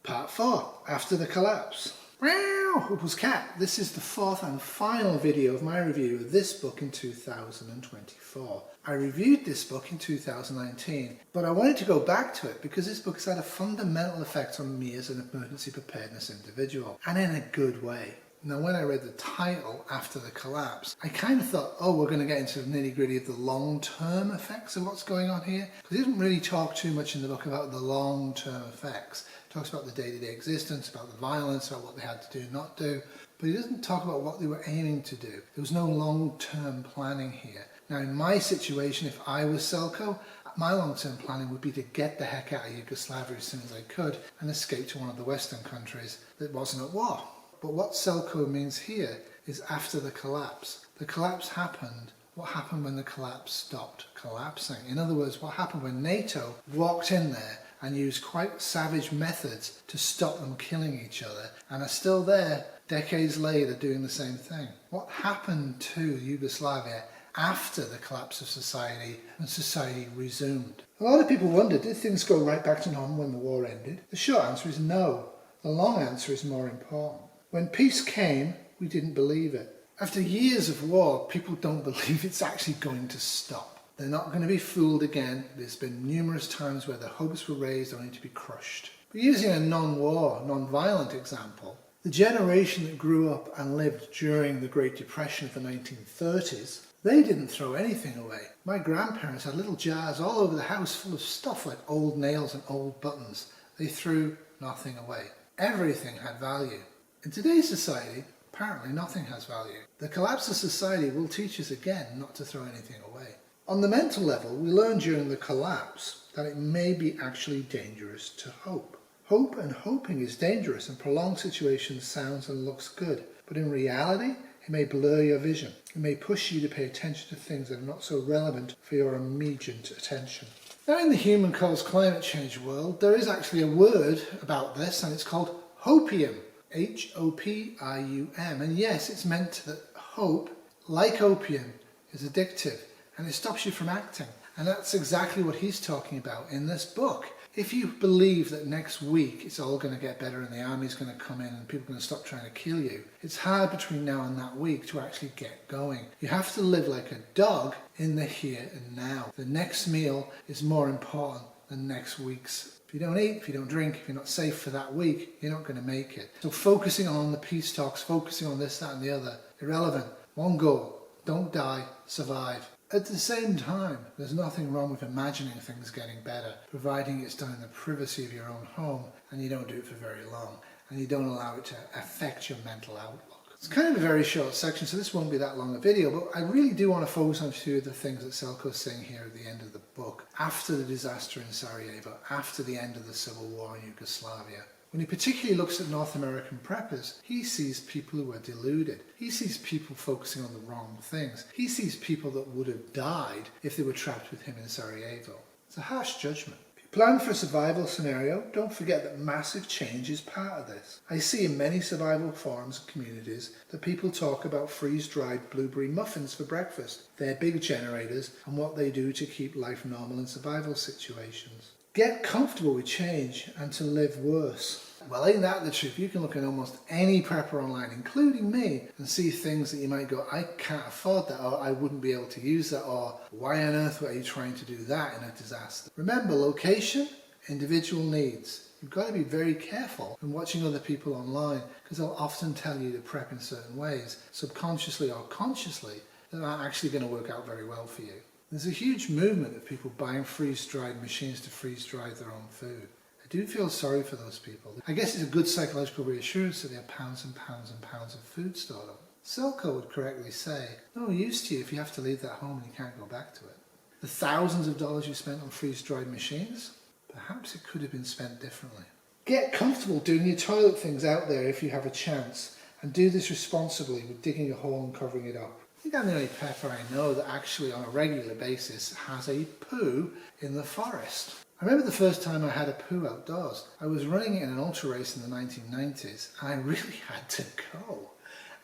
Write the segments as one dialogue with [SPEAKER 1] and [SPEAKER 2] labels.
[SPEAKER 1] Part 4, after the collapse. Meow, Huples cat. This is the fourth and final video of my review of this book in 2024. I reviewed this book in 2019, but I wanted to go back to it because this book has had a fundamental effect on me as an emergency preparedness individual, and in a good way. Now, when I read the title, After the Collapse, I kind of thought, oh, we're going to get into the nitty-gritty of the long-term effects of what's going on here. Because he doesn't really talk too much in the book about the long-term effects. He talks about the day-to-day existence, about the violence, about what they had to do and not do. But he doesn't talk about what they were aiming to do. There was no long-term planning here. Now, in my situation, if I was Selco, my long-term planning would be to get the heck out of Yugoslavia as soon as I could and escape to one of the Western countries that wasn't at war. But what Selco means here is after the collapse. The collapse happened. What happened when the collapse stopped collapsing? In other words, what happened when NATO walked in there and used quite savage methods to stop them killing each other and are still there decades later doing the same thing? What happened to Yugoslavia after the collapse of society and society resumed? A lot of people wonder, did things go right back to normal when the war ended? The short answer is no. The long answer is more important. When peace came, we didn't believe it. After years of war, people don't believe it's actually going to stop. They're not going to be fooled again. There's been numerous times where the hopes were raised only to be crushed. But using a non-war, non-violent example, the generation that grew up and lived during the Great Depression of the 1930s, they didn't throw anything away. My grandparents had little jars all over the house full of stuff like old nails and old buttons. They threw nothing away. Everything had value. In today's society, apparently nothing has value. The collapse of society will teach us again not to throw anything away. On the mental level, we learned during the collapse that it may be actually dangerous to hope. Hope and hoping is dangerous and prolonged situations sounds and looks good, but in reality, it may blur your vision. It may push you to pay attention to things that are not so relevant for your immediate attention. Now, in the human-caused climate change world, there is actually a word about this, and it's called hopium. H-O-P-I-U-M, and yes, it's meant that hope, like opium, is addictive and it stops you from acting, and that's exactly what he's talking about in this book. If you believe that next week it's all going to get better and the army's going to come in and people are going to stop trying to kill you, it's hard between now and that week to actually get going. You have to live like a dog in the here and now. The next meal is more important than next week's. If you don't eat, if you don't drink, if you're not safe for that week, you're not going to make it. So focusing on the peace talks, focusing on this, that and the other, irrelevant. One goal, don't die, survive. At the same time, there's nothing wrong with imagining things getting better, providing it's done in the privacy of your own home and you don't do it for very long and you don't allow it to affect your mental outlook. It's kind of a very short section, so this won't be that long a video, but I really do want to focus on a few of the things that Selco's saying here at the end of the book, after the disaster in Sarajevo, after the end of the civil war in Yugoslavia. When he particularly looks at North American preppers, he sees people who are deluded. He sees people focusing on the wrong things. He sees people that would have died if they were trapped with him in Sarajevo. It's a harsh judgment. Plan for a survival scenario. Don't forget that massive change is part of this. I see in many survival forums and communities that people talk about freeze-dried blueberry muffins for breakfast. They're big generators and what they do to keep life normal in survival situations. Get comfortable with change and to live worse. Well, ain't that the truth? You can look at almost any prepper online, including me, and see things that you might go, I can't afford that, or I wouldn't be able to use that, or why on earth were you trying to do that in a disaster? Remember, location, individual needs. You've got to be very careful when watching other people online, because they'll often tell you to prep in certain ways, subconsciously or consciously, that aren't actually going to work out very well for you. There's a huge movement of people buying freeze-dried machines to freeze-dry their own food. I do feel sorry for those people. I guess it's a good psychological reassurance that they have pounds and pounds and pounds of food stored up. Selco would correctly say, no use to you if you have to leave that home and you can't go back to it. The thousands of dollars you spent on freeze-dried machines, perhaps it could have been spent differently. Get comfortable doing your toilet things out there if you have a chance, and do this responsibly with digging a hole and covering it up. I think I'm the only prepper I know that actually on a regular basis has a poo in the forest. I remember the first time I had a poo outdoors. I was running in an ultra race in the 1990s and I really had to go.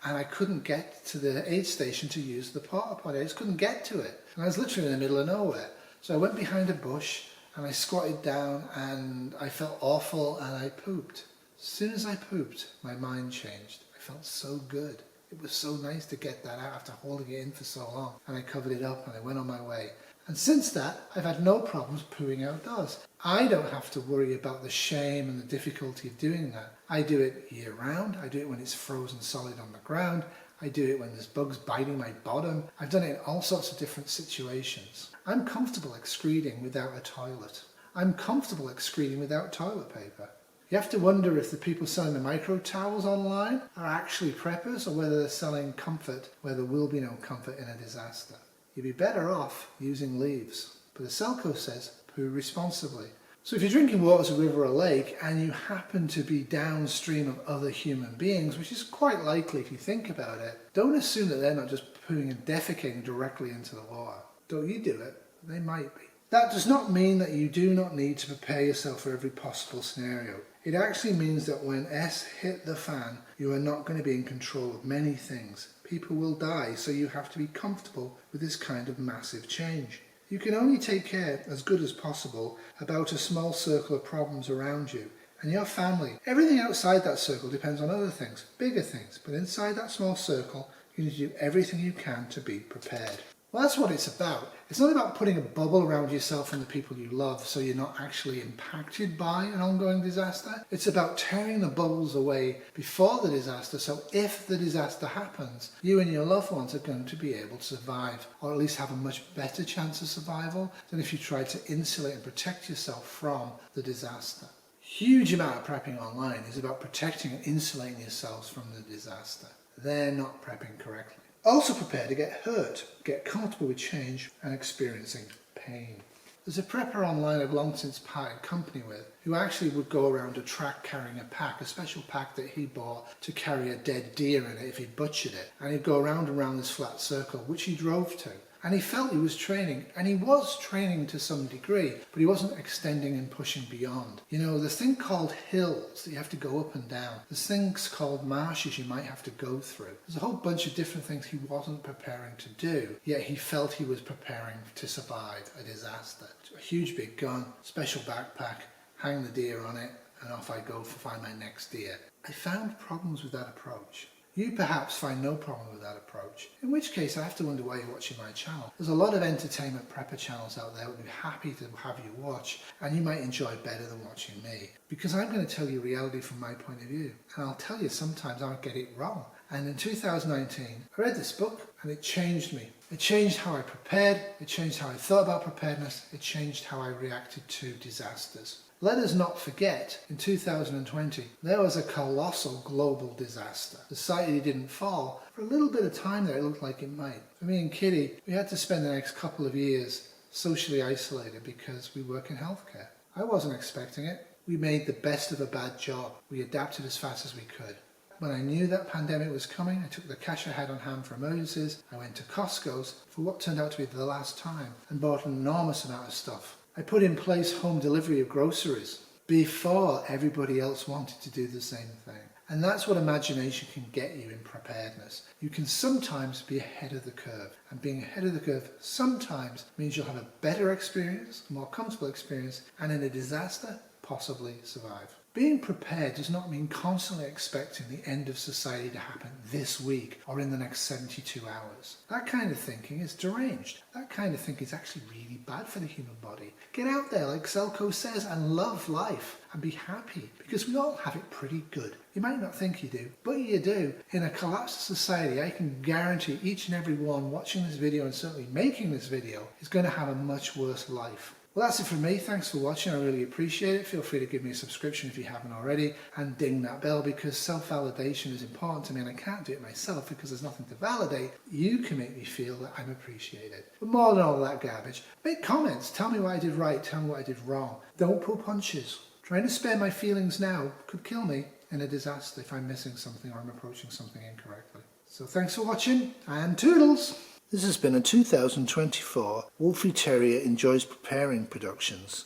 [SPEAKER 1] And I couldn't get to the aid station to use the porta potty. I just couldn't get to it. And I was literally in the middle of nowhere. So I went behind a bush and I squatted down and I felt awful and I pooped. As soon as I pooped, my mind changed. I felt so good. It was so nice to get that out after holding it in for so long. And I covered it up and I went on my way. And since that, I've had no problems pooing outdoors. I don't have to worry about the shame and the difficulty of doing that. I do it year round. I do it when it's frozen solid on the ground. I do it when there's bugs biting my bottom. I've done it in all sorts of different situations. I'm comfortable excreting without a toilet. I'm comfortable excreting without toilet paper. You have to wonder if the people selling the micro towels online are actually preppers or whether they're selling comfort where there will be no comfort in a disaster. You'd be better off using leaves. But as Selco says, poo responsibly. So if you're drinking water as a river or lake and you happen to be downstream of other human beings, which is quite likely if you think about it, don't assume that they're not just pooing and defecating directly into the water. Don't you do it, they might be. That does not mean that you do not need to prepare yourself for every possible scenario. It actually means that when S hit the fan, you are not going to be in control of many things. People will die, so you have to be comfortable with this kind of massive change. You can only take care as good as possible about a small circle of problems around you and your family. Everything outside that circle depends on other things, bigger things, but inside that small circle, you need to do everything you can to be prepared. Well, that's what it's about. It's not about putting a bubble around yourself and the people you love so you're not actually impacted by an ongoing disaster. It's about tearing the bubbles away before the disaster, so if the disaster happens, you and your loved ones are going to be able to survive, or at least have a much better chance of survival than if you tried to insulate and protect yourself from the disaster. Huge amount of prepping online is about protecting and insulating yourselves from the disaster. They're not prepping correctly. Also prepare to get hurt, get comfortable with change and experiencing pain. There's a prepper online I've long since parted company with who actually would go around a track carrying a pack, a special pack that he bought to carry a dead deer in it if he butchered it. And he'd go around and around this flat circle, which he drove to. And he felt he was training, and he was training to some degree, but he wasn't extending and pushing beyond. You know, there's thing called hills that you have to go up and down. There's things called marshes you might have to go through. There's a whole bunch of different things he wasn't preparing to do, yet he felt he was preparing to survive a disaster. A huge big gun, special backpack, hang the deer on it, and off I go to find my next deer. I found problems with that approach. You perhaps find no problem with that approach, in which case I have to wonder why you're watching my channel. There's a lot of entertainment prepper channels out there that would be happy to have you watch, and you might enjoy better than watching me. Because I'm going to tell you reality from my point of view, and I'll tell you sometimes I'll get it wrong. And in 2019, I read this book and it changed me. It changed how I prepared, it changed how I thought about preparedness, it changed how I reacted to disasters. Let us not forget, in 2020, there was a colossal global disaster. Society didn't fall. For a little bit of time there, it looked like it might. For me and Kitty, we had to spend the next couple of years socially isolated because we work in healthcare. I wasn't expecting it. We made the best of a bad job. We adapted as fast as we could. When I knew that pandemic was coming, I took the cash I had on hand for emergencies. I went to Costco's for what turned out to be the last time and bought an enormous amount of stuff. I put in place home delivery of groceries before everybody else wanted to do the same thing. And that's what imagination can get you in preparedness. You can sometimes be ahead of the curve. And being ahead of the curve sometimes means you'll have a better experience, a more comfortable experience, and in a disaster, possibly survive. Being prepared does not mean constantly expecting the end of society to happen this week or in the next 72 hours. That kind of thinking is deranged. That kind of thinking is actually really bad for the human body. Get out there, like Selco says, and love life and be happy, because we all have it pretty good. You might not think you do, but you do. In a collapsed society, I can guarantee each and every one watching this video and certainly making this video is going to have a much worse life. Well, that's it from me. Thanks for watching. I really appreciate it. Feel free to give me a subscription if you haven't already, and ding that bell, because self-validation is important to me and I can't do it myself because there's nothing to validate. You can make me feel that I'm appreciated. But more than all that garbage, make comments. Tell me what I did right. Tell me what I did wrong. Don't pull punches. Trying to spare my feelings now could kill me in a disaster if I'm missing something or I'm approaching something incorrectly. So thanks for watching, and toodles! This has been a 2024 Wolfie Terrier Enjoys Preparing Productions.